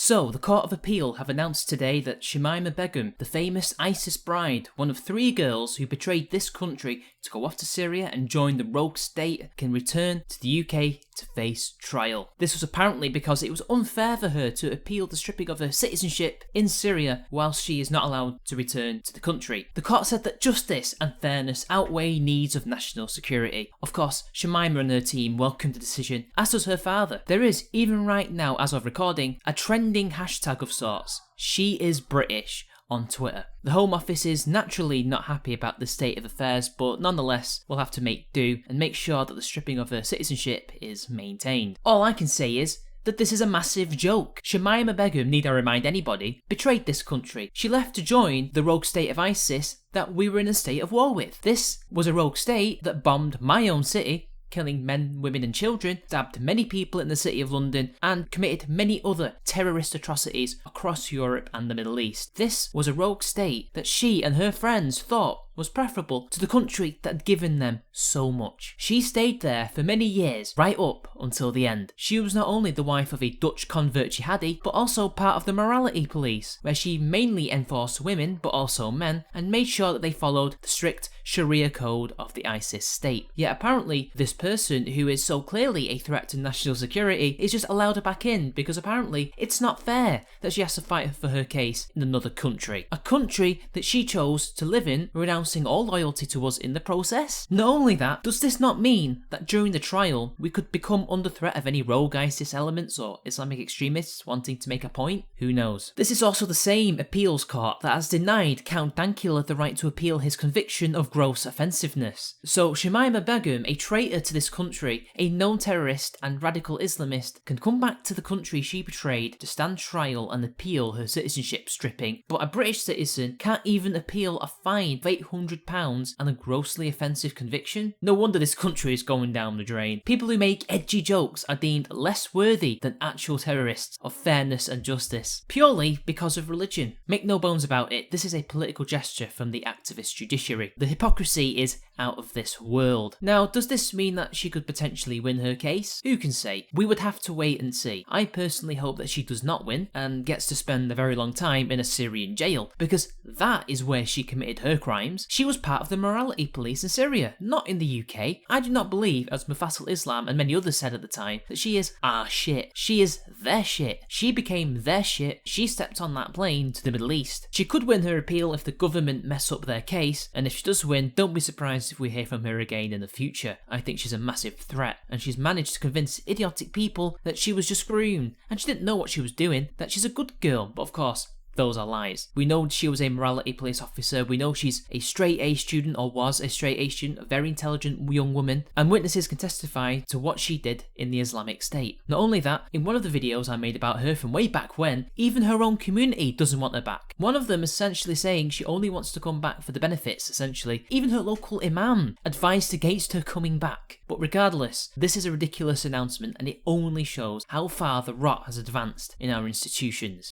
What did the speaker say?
So, the Court of Appeal have announced today that Shamima Begum, the famous ISIS bride, one of 3 girls who betrayed this country to go off to Syria and join the rogue state, can return to the UK to face trial. This was apparently because it was unfair for her to appeal the stripping of her citizenship in Syria whilst she is not allowed to return to the country. The court said that justice and fairness outweigh needs of national security. Of course, Shamima and her team welcomed the decision, as does her father. There is, even right now as of recording, a trending hashtag of sorts. She is British on Twitter. The Home Office is naturally not happy about the state of affairs, but nonetheless will have to make do and make sure that the stripping of her citizenship is maintained. All I can say is that this is a massive joke. Shamima Begum, need I remind anybody, betrayed this country. She left to join the rogue state of ISIS that we were in a state of war with. This was a rogue state that bombed my own city, killing men, women and children, stabbed many people in the city of London, and committed many other terrorist atrocities across Europe and the Middle East. This was a rogue state that she and her friends thought was preferable to the country that had given them so much. She stayed there for many years, right up until the end. She was not only the wife of a Dutch convert jihadi, but also part of the morality police, where she mainly enforced women, but also men, and made sure that they followed the strict Sharia code of the ISIS state. Yet apparently, this person who is so clearly a threat to national security is just allowed her back in, because apparently it's not fair that she has to fight for her case in another country. A country that she chose to live in, renouncing all loyalty to us in the process. Not only that, does this not mean that during the trial we could become under threat of any rogue ISIS elements or Islamic extremists wanting to make a point? Who knows? This is also the same appeals court that has denied Count Dankula the right to appeal his conviction of gross offensiveness. So Shamima Begum, a traitor to this country, a known terrorist and radical Islamist, can come back to the country she betrayed to stand trial and appeal her citizenship stripping, but a British citizen can't even appeal a fine of £800 and a grossly offensive conviction? No wonder this country is going down the drain. People who make edgy jokes are deemed less worthy than actual terrorists of fairness and justice, purely because of religion. Make no bones about it, this is a political gesture from the activist judiciary. The hypocrisy is out of this world. Now, does this mean that she could potentially win her case? Who can say? We would have to wait and see. I personally hope that she does not win and gets to spend a very long time in a Syrian jail, because that is where she committed her crimes. She was part of the morality police in Syria, not in the UK. I do not believe, as Mufassal Islam and many others said at the time, that she is our shit. She is their shit. She became their shit. She stepped on that plane to the Middle East. She could win her appeal if the government mess up their case, and if she does win, don't be surprised if we hear from her again in the future. I think she's a massive threat, and she's managed to convince idiotic people that she was just green, and she didn't know what she was doing, that she's a good girl, but of course, those are lies. We know she was a morality police officer, we know she's a straight A student, or was a straight A student, a very intelligent young woman, and witnesses can testify to what she did in the Islamic State. Not only that, in one of the videos I made about her from way back when, even her own community doesn't want her back. One of them essentially saying she only wants to come back for the benefits, essentially. Even her local imam advised against her coming back. But regardless, this is a ridiculous announcement, and it only shows how far the rot has advanced in our institutions.